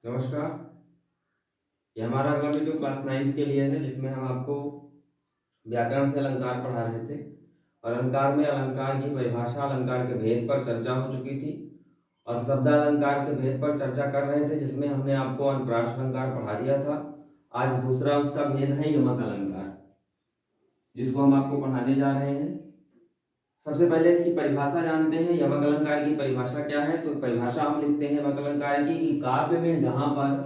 नमस्कार। ये हमारा अगला वीडियो क्लास 9th के लिए है, जिसमें हम आपको व्याकरण से अलंकार पढ़ा रहे थे और अलंकार में अलंकार की परिभाषा, अलंकार के भेद पर चर्चा हो चुकी थी और शब्दालंकार के भेद पर चर्चा कर रहे थे, जिसमें हमने आपको अनुप्रास अलंकार पढ़ा दिया था। आज दूसरा उसका भेद है यमक अलंकार, जिसको हम आपको पढ़ाने जा रहे हैं। सबसे पहले इसकी परिभाषा जानते हैं। यमक अलंकार की परिभाषा क्या है? तो परिभाषा हम लिखते हैं यमक अलंकार की कि काव्य में जहां पर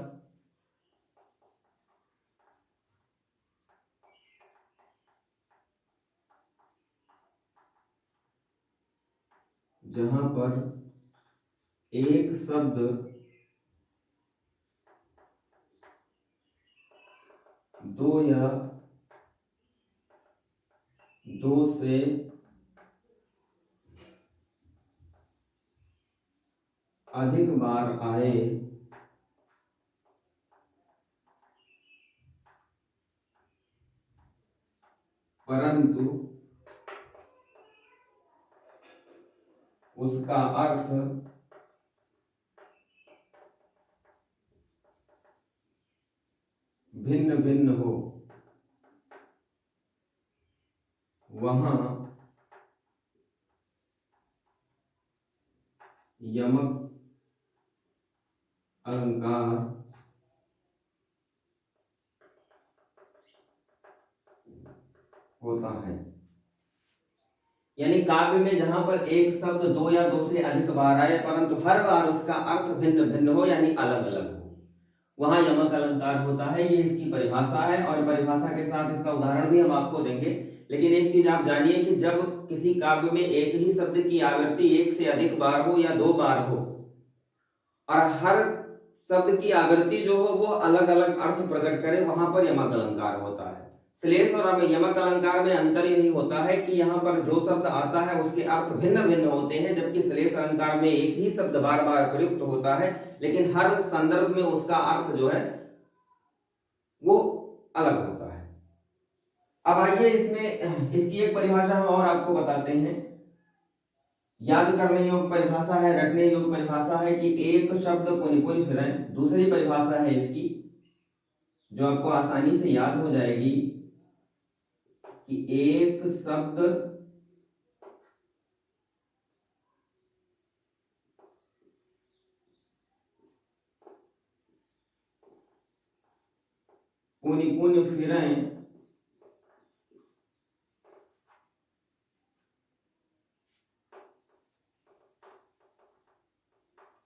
एक शब्द दो या दो से अधिक बार आए परंतु उसका अर्थ भिन्न भिन्न हो, वहां यमक अलंकार होता है। यानी काव्य में जहां पर एक शब्द दो या दो से अधिक बार आए परंतु हर बार उसका अर्थ भिन्न भिन्न हो, यानी अलग अलग हो, वहां यमक अलंकार होता है। ये इसकी परिभाषा है और परिभाषा के साथ इसका उदाहरण भी हम आपको देंगे। लेकिन एक चीज आप जानिए कि जब किसी काव्य में एक ही शब्द की आवृत्ति एक से अधिक बार हो या दो बार हो और हर शब्द की आवृत्ति जो हो वो अलग अलग अर्थ प्रकट करे, वहां पर यमक अलंकार होता है। श्लेष और यमक अलंकार में अंतर यही होता है कि यहाँ पर जो शब्द आता है उसके अर्थ भिन्न भिन्न होते हैं, जबकि श्लेष अलंकार में एक ही शब्द बार बार प्रयुक्त होता है लेकिन हर संदर्भ में उसका अर्थ जो है वो अलग होता है। अब आइए इसमें इसकी एक परिभाषा हम और आपको बताते हैं। याद करने योग्य परिभाषा है, रटने योग्य परिभाषा है कि एक शब्द पुनि पुनि फिरें। दूसरी परिभाषा है इसकी जो आपको आसानी से याद हो जाएगी कि एक शब्द पुनि पुनि फिरें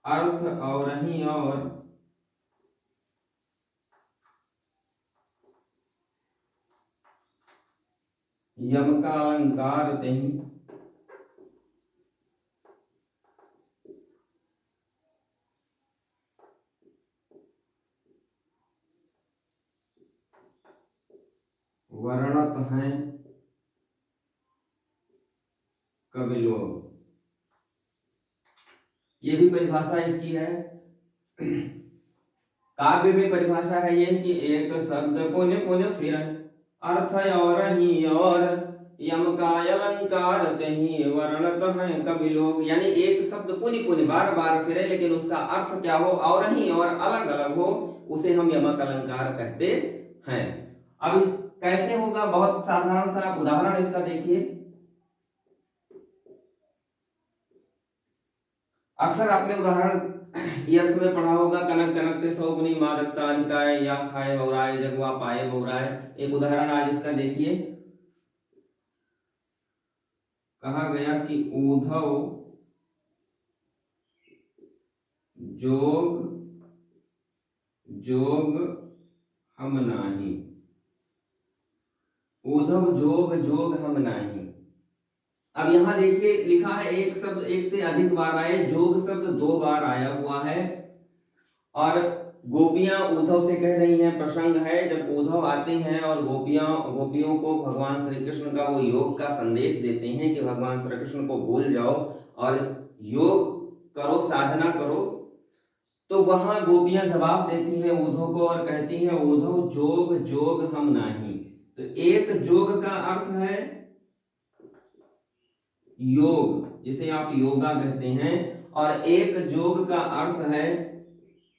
अर्थ और ही और यमका अलंकार नहीं। वर्णत हैं कवि लोग। ये भी परिभाषा इसकी है। काव्य में परिभाषा है ये कि एक शब्द पुनि पुनि फिरें अर्थ और ही और यमका अलंकार नहीं वर्णत हैं कवि लोग। यानी एक शब्द पुनि पुनि बार बार फिरे लेकिन उसका अर्थ क्या हो, और ही और अलग अलग हो, उसे हम यमक अलंकार कहते हैं। अब इस कैसे होगा? बहुत साधारण सा उदाहरण इसका देखिए। अक्सर आपने उदाहरण अर्थ में पढ़ा होगा, कनक कनकते सौगुनी मादकता अधिकाय या खाए बहुराय जगवा पाए बहुराय। एक उदाहरण आज इसका देखिए। कहा गया कि ऊधव जोग जोग हम नाही। ऊधव जोग जोग हम नाही। अब यहां देखिए लिखा है एक शब्द एक से अधिक बार आए, जोग शब्द दो बार आया हुआ है और गोपियां उद्धव से कह रही हैं, प्रसंग है जब उद्धव आते हैं और गोपियों को भगवान श्री कृष्ण का वो योग का संदेश देते हैं कि भगवान श्री कृष्ण को भूल जाओ और योग करो, साधना करो। तो वहां गोपियां जवाब देती हैं उद्धव को और कहती हैं उद्धव जोग जोग हम नाही। तो एक जोग का अर्थ है योग, जिसे आप योगा कहते हैं, और एक जोग का अर्थ है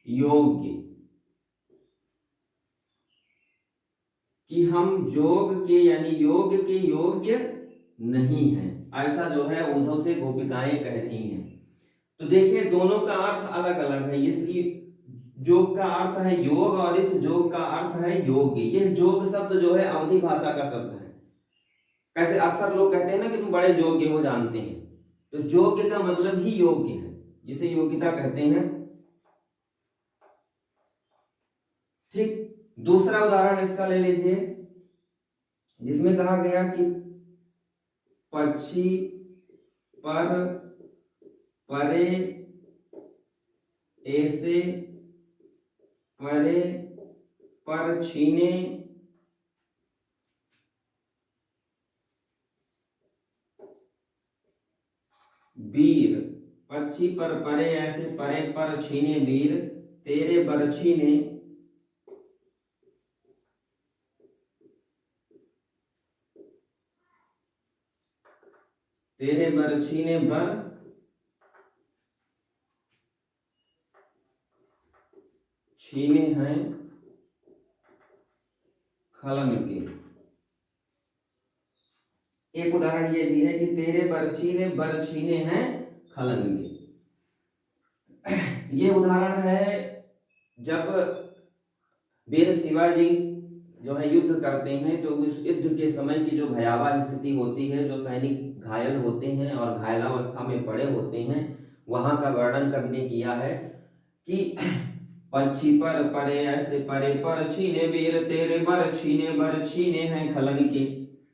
योग्य, कि हम जोग के यानी योग के योग्य नहीं हैं, ऐसा जो है उद्धव से गोपिकाएं कह रही हैं। तो देखिए दोनों का अर्थ अलग अलग है। इसकी जोग का अर्थ है योग और इस जोग का अर्थ है योग्य। यह जोग शब्द जो है अवधी भाषा का शब्द है। कैसे अक्सर लोग कहते हैं ना कि तुम बड़े योग्य हो, जानते हैं, तो योग्य का मतलब ही योग्य है, जिसे योग्यता कहते हैं। ठीक, दूसरा उदाहरण इसका ले लीजिए, जिसमें कहा गया कि पक्षी पर परे ऐसे परे पर छीने वीर, पक्षी पर परे ऐसे परे पर छीने वीर, तेरे बरछी ने तेरे बरछी ने बर छीने हैं खलन के। एक उदाहरण ये भी है कि तेरे बरछी ने बर छीने हैं खलन के। ये उदाहरण है जब वीर शिवाजी जो है युद्ध करते हैं, तो उस युद्ध के समय की जो भयावह स्थिति होती है, जो सैनिक घायल होते हैं और घायलावस्था में पड़े होते हैं, वहां का वर्णन कवि ने किया है कि पक्षी पर परे ऐसे परे पर छीने वीर, तेरे बर छीने हैं खलन के।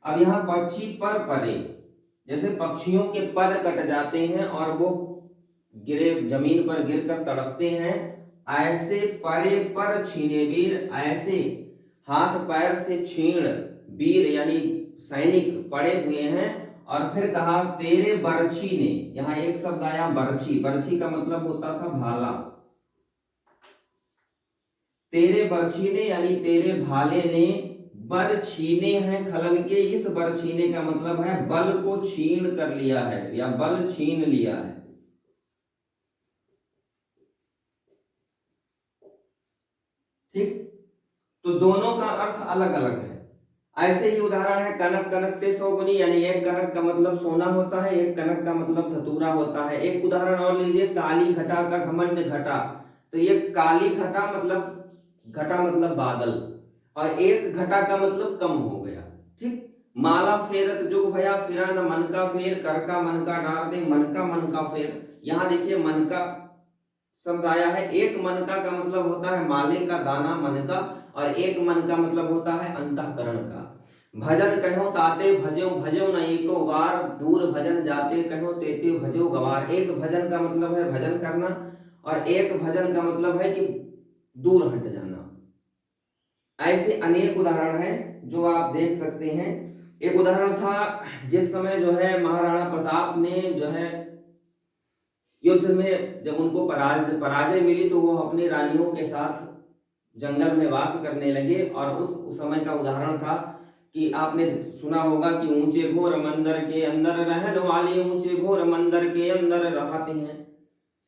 अब यहाँ पक्षी पर परे, जैसे पक्षियों के पर कट जाते हैं और वो गिरे जमीन पर गिरकर तड़पते हैं, ऐसे परे पर छीने वीर, ऐसे हाथ पैर से छीण वीर यानी सैनिक पड़े हुए हैं। और फिर कहा तेरे बरछी ने, यहाँ एक शब्द आया बरछी, बरछी का मतलब होता था भाला, तेरे बरछी ने यानी तेरे भाले ने बर छीने हैं खलन के। इस बर छीने का मतलब है बल को छीन कर लिया है या बल छीन लिया है। ठीक, तो दोनों का अर्थ अलग अलग है। ऐसे ही उदाहरण है कनक कनक ते सौगुनी, यानी एक कनक का मतलब सोना होता है, एक कनक का मतलब धतूरा होता है। एक उदाहरण और लीजिए, काली घटा का घमंड घटा, तो ये काली घटा मतलब घटा मतलब बादल, और एक घटा का मतलब कम हो गया। ठीक, माला फेरत जुग भया फिरा न मन का फेर, कर का मन का डार दे मन का फेर। यहाँ देखिए मन का शब्द आया है। एक मन का मतलब होता है माले का दाना मन का, और एक मन का मतलब होता है अंतःकरण का। भजन कहो ताते भजो भजो न एको बार, दूर भजन जाते कहो तेते भजो गवार। एक भजन का मतलब है भजन करना, और एक भजन का मतलब है कि दूर हट जाना। ऐसे अनेक उदाहरण हैं जो आप देख सकते हैं। एक उदाहरण था जिस समय जो है महाराणा प्रताप ने जो है युद्ध में जब उनको पराजय मिली, तो वो अपनी रानियों के साथ जंगल में वास करने लगे। और उस समय का उदाहरण था कि आपने सुना होगा कि ऊंचे घोर मंदिर के अंदर रहने वाले ऊंचे घोर मंदिर के अंदर रहते हैं,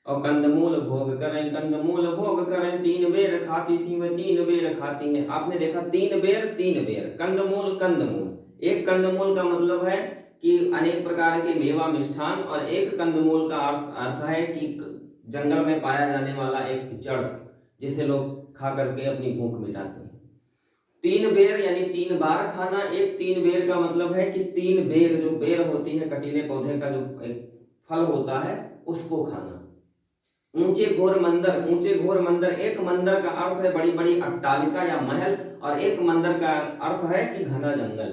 और कंदमूल भोग करें 3 बेर खाती थी वह 3 बेर खाती हैं। आपने देखा 3 बेर कंदमूल कंदमूल। एक कंदमूल का मतलब है कि अनेक प्रकार के मेवा मिष्ठान, और एक कंदमूल का अर्थ है कि जंगल में पाया जाने वाला एक जड़, जिसे लोग खा करके अपनी भूख मिटाते हैं। 3 बेर यानी 3 बार खाना। एक 3 बेर का मतलब है कि 3 बेर, जो बेर होती है कटीले पौधे का जो एक फल होता है, उसको खाना। ऊंचे घोर मंदिर, एक मंदिर का अर्थ है बड़ी बड़ी अट्टालिका या महल, और एक मंदिर का अर्थ है कि घना जंगल।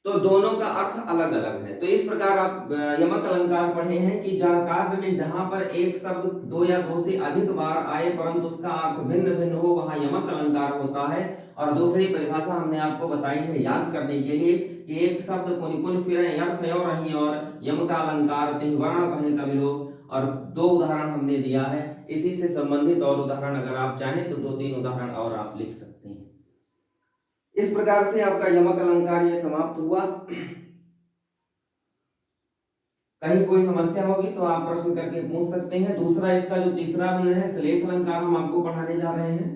तो दोनों का अर्थ अलग अलग है। तो इस प्रकार आप यमक अलंकार पढ़े हैं कि काव्य में जहां पर एक शब्द 2 या 2 से अधिक बार आए परंतु उसका अर्थ भिन्न भिन्न हो, वहां यमक अलंकार होता है। और दूसरी परिभाषा हमने आपको बताई है याद करने के लिए कि एक शब्द पुनि पुनि फिरे अर्थ और रही, और यमक अलंकार तिहि वर्ण कहें कवि लोग। और 2 उदाहरण हमने दिया है। इसी से संबंधित और उदाहरण अगर आप चाहें तो 2-3 उदाहरण और आप लिख सकते हैं। इस प्रकार से आपका यमक अलंकार ये समाप्त हुआ। कहीं कोई समस्या होगी तो आप प्रश्न करके पूछ सकते हैं। दूसरा इसका जो तीसरा भिन्न है श्लेष अलंकार हम आपको पढ़ाने जा रहे हैं।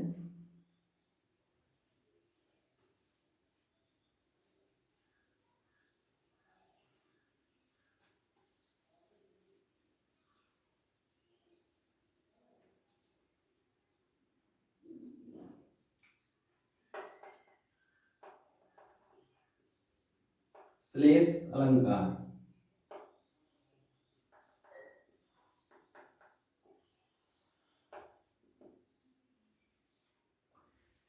श्लेष अलंकार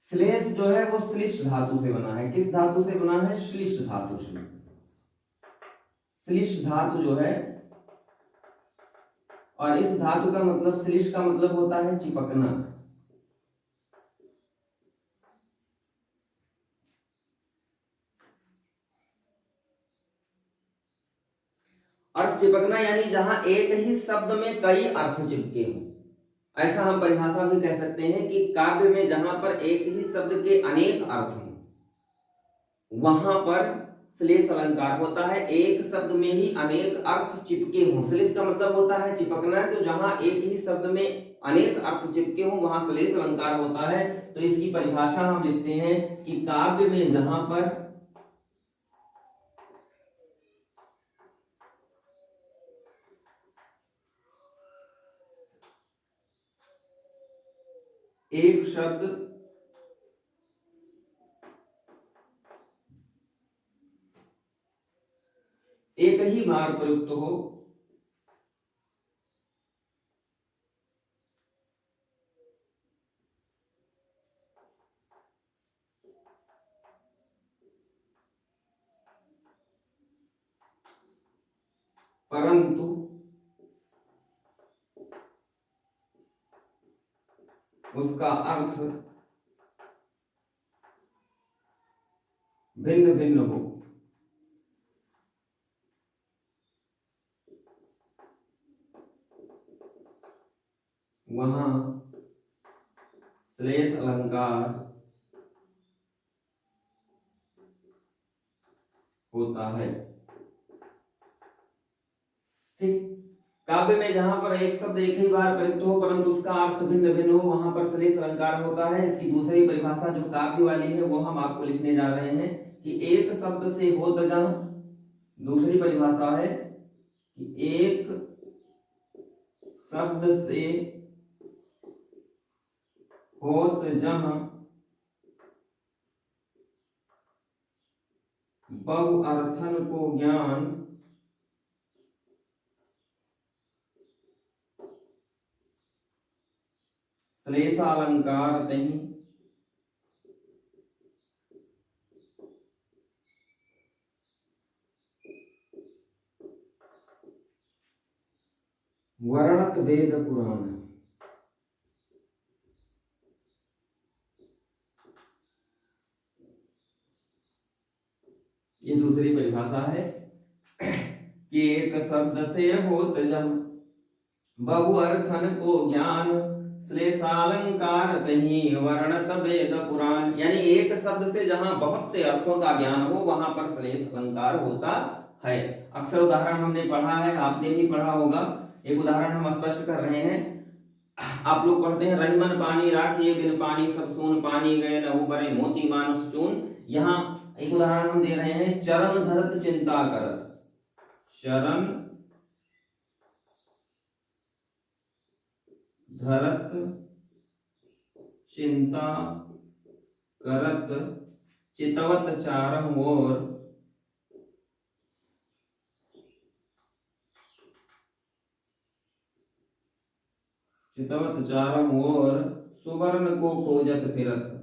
श्लेष जो है वो श्लिष्ट धातु से बना है। किस धातु से बना है? श्लिष्ट धातु से। श्लिष्ट धातु जो है, और इस धातु का मतलब, श्लिष्ट का मतलब होता है चिपकना। और चिपकना यानी जहां एक ही शब्द में कई अर्थ चिपके हों। ऐसा हम परिभाषा भी कह सकते हैं कि काव्य में जहां पर एक ही शब्द के अनेक अर्थ हों वहां पर श्लेष अलंकार होता है। एक शब्द में ही अनेक अर्थ चिपके हों, श्लेष का मतलब होता है चिपकना। तो जहां एक ही शब्द में अनेक अर्थ चिपके हों वहां श्लेष अलंकार होता है। तो इसकी परिभाषा हम लिखते हैं कि काव्य में जहां पर एक शब्द एक ही बार प्रयुक्त हो परंतु उसका अर्थ भिन्न भिन्न हो, वहां श्लेष अलंकार होता है। ठीक, काव्य में जहां पर एक शब्द एक ही बार प्रयुक्त हो परंतु उसका अर्थ भिन्न भिन्न हो वहां पर श्लेष अलंकार होता है। इसकी दूसरी परिभाषा जो काव्य वाली है वो हम आपको लिखने जा रहे हैं कि एक शब्द से होत जहां, दूसरी परिभाषा है कि एक शब्द से होत जहां बहुअर्थन को ज्ञान श्लेषालंकार तहि वर्णत वेद पुराण। ये दूसरी परिभाषा है कि एक शब्द से होत जहां बहुअर्थन को ज्ञान श्लेषालंकार तहि वर्णत वेद पुराण। यानी एक शब्द से जहां बहुत से अर्थों का ज्ञान हो वहां पर श्लेष अलंकार होता है। अक्सर उदाहरण हमने पढ़ा है, आपने भी पढ़ा होगा। एक उदाहरण हम स्पष्ट कर रहे हैं। आप लोग पढ़ते हैं रहीमन पानी राखिए बिन पानी सब सून, पानी गए न उबरे मोती मानुष चून। यहाँ एक उदाहरण हम दे रहे हैं, चरण धरत चिंता करत। चरण धरत चिंता करत चितवत चारम ओर, चितवत चारम ओर सुवर्ण को खोजत फिरत।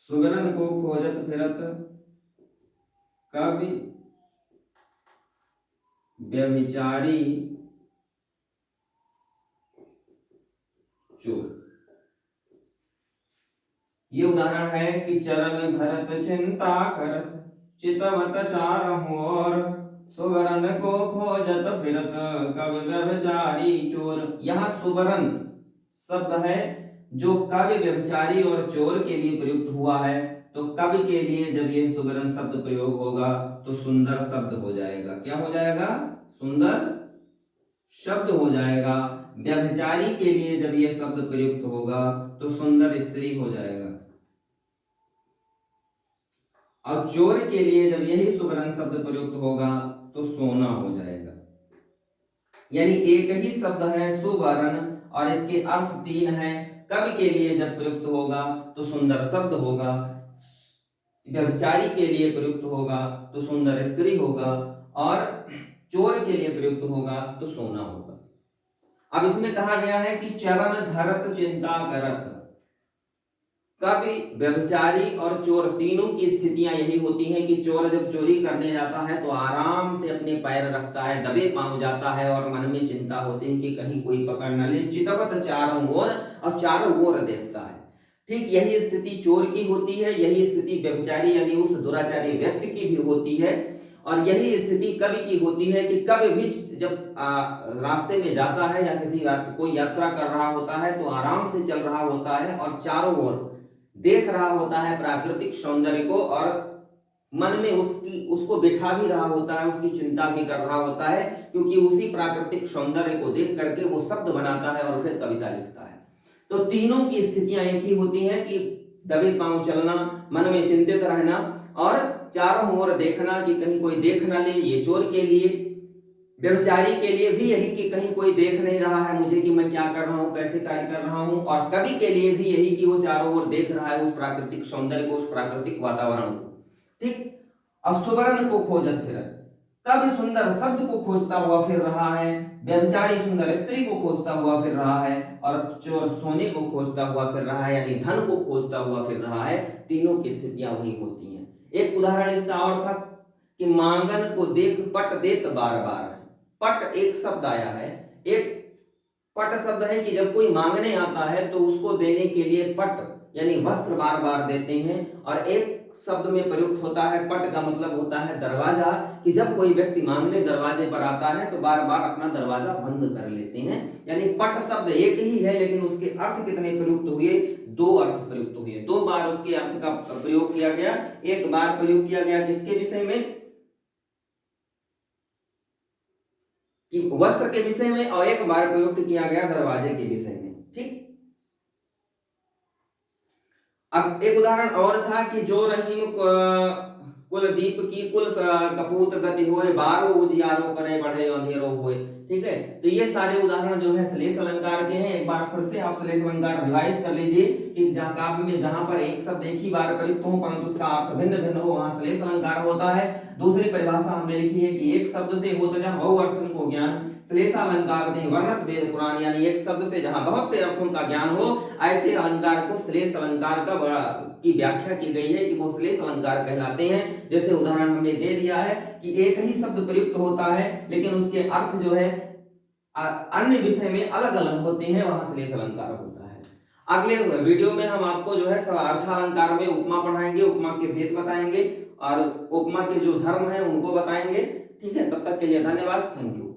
सुवर्ण को खोजत फिरत कवि व्यभिचारी चोर। ये उदाहरण है कि चरण धरत चिंता करत चितवत चारहु ओर सुवर्ण को खोजत फिरत कवि व्यभिचारी चोर। यहाँ सुवर्ण शब्द है जो कवि व्यभिचारी और चोर के लिए प्रयुक्त हुआ है, तो कवि के लिए जब यह सुबरन शब्द प्रयोग होगा तो सुंदर शब्द हो जाएगा। क्या हो जाएगा? सुंदर शब्द हो जाएगा। व्यभिचारी के लिए जब यह शब्द प्रयुक्त होगा तो सुंदर स्त्री हो जाएगा। और चोर के लिए जब यही सुबरन शब्द प्रयुक्त होगा तो सोना हो जाएगा। यानी एक ही शब्द है सुवर्ण और इसके अर्थ तीन हैं। कवि के लिए जब प्रयुक्त होगा तो सुंदर शब्द होगा, व्यभिचारी के लिए प्रयुक्त होगा तो सुंदर स्त्री होगा, और चोर के लिए प्रयुक्त होगा तो सोना होगा। अब इसमें कहा गया है कि चरण धरत चिंता करत। कवि, व्यभिचारी और चोर तीनों की स्थितियां यही होती हैं कि चोर जब चोरी करने जाता है तो आराम से अपने पैर रखता है, दबे पांव जाता है और मन में चिंता होती है कि कहीं कोई पकड़ न ले। चितवत चारों ओर, और चारों ओर देखता है। ठीक यही स्थिति चोर की होती है, यही स्थिति व्यभिचारी यानी उस दुराचारी व्यक्ति की भी होती है, और यही स्थिति कवि की होती है कि कवि भी जब रास्ते में जाता है या कोई यात्रा कर रहा होता है तो आराम से चल रहा होता है और चारों ओर देख रहा होता है प्राकृतिक सौंदर्य को, और मन में उसको बिठा भी रहा होता है, उसकी चिंता भी कर रहा होता है, क्योंकि उसी प्राकृतिक सौंदर्य को देख करके वो शब्द बनाता है और फिर कविता लिखता है। तो तीनों की स्थितियां एक ही होती हैं कि दबे पांव चलना, मन में चिंतित रहना और चारों ओर देखना कि कहीं कोई देख ना ले। ये चोर के लिए। व्यभिचारी के लिए भी यही कि कहीं कोई देख नहीं रहा है मुझे कि मैं क्या कर रहा हूं, कैसे कार्य कर रहा हूं, और कवि के लिए भी यही कि वो चारों ओर देख रहा है उस प्राकृतिक सौंदर्य को, उस प्राकृतिक वातावरण को। ठीक। और सुवर्ण को खोजत फिरत, कवि सुंदर शब्द को खोजता हुआ फिर रहा है, व्यभिचारी सुंदर स्त्री को खोजता हुआ फिर रहा है, और चोर सोने को खोजता हुआ फिर रहा है, यानी धन को खोजता हुआ फिर रहा है। तीनों की स्थितियां वही होती हैं। एक उदाहरण इसका और था कि मांगन को देख पट देत बार बार। पट एक शब्द आया है, एक पट शब्द है कि जब कोई मांगने आता है तो उसको देने के लिए पट यानी वस्त्र बार बार देते हैं। और एक शब्द में प्रयुक्त होता है पट का मतलब होता है दरवाजा, कि जब कोई व्यक्ति मांगने दरवाजे पर आता है तो बार बार अपना दरवाजा बंद कर लेते हैं। यानी पट शब्द एक ही है लेकिन उसके अर्थ कितने प्रयुक्त हुए? दो अर्थ प्रयुक्त हुए, दो बार उसके अर्थ का प्रयोग किया गया। एक बार प्रयोग किया गया किसके विषय में? कि वस्त्र के विषय में, और एक बार प्रयुक्त किया गया दरवाजे के विषय में। ठीक। अब एक उदाहरण और था कि जो रहीम कुलदीप की कुल कपूत गति होए, बारो उजियारो करे बढ़े अंधेरो होए। ठीक है। तो ये सारे उदाहरण जो है श्लेष अलंकार के हैं। एक बार फिर से आप श्लेष अलंकार रिवाइज कर लीजिए कि जहां काव्य में जहां पर एक शब्द एक ही बार प्रयुक्त हो परंतु उसका अर्थ भिन्न भिन्न हो, वहां श्लेष अलंकार होता है। दूसरी परिभाषा हमने लिखी है कि एक शब्द से होता जहां बहु अर्थन को ज्ञान, श्लेषालंकार में वर्णत वेद पुराण, यानी एक शब्द से जहां बहुत से अर्थों का ज्ञान हो, ऐसे अलंकार को श्लेष अलंकार का बड़ा की व्याख्या की गई है कि वो श्लेष अलंकार कहलाते हैं। जैसे उदाहरण हमने दे दिया है कि एक ही शब्द प्रयुक्त होता है लेकिन उसके अर्थ जो है अन्य विषय में अलग अलग होते हैं, वहां श्लेष अलंकार होता है। अगले वीडियो में हम आपको जो है अर्थालंकार में उपमा पढ़ाएंगे, उपमा के भेद बताएंगे और उपमा के जो धर्म है उनको बताएंगे। ठीक है, तब तक के लिए धन्यवाद, थैंक यू।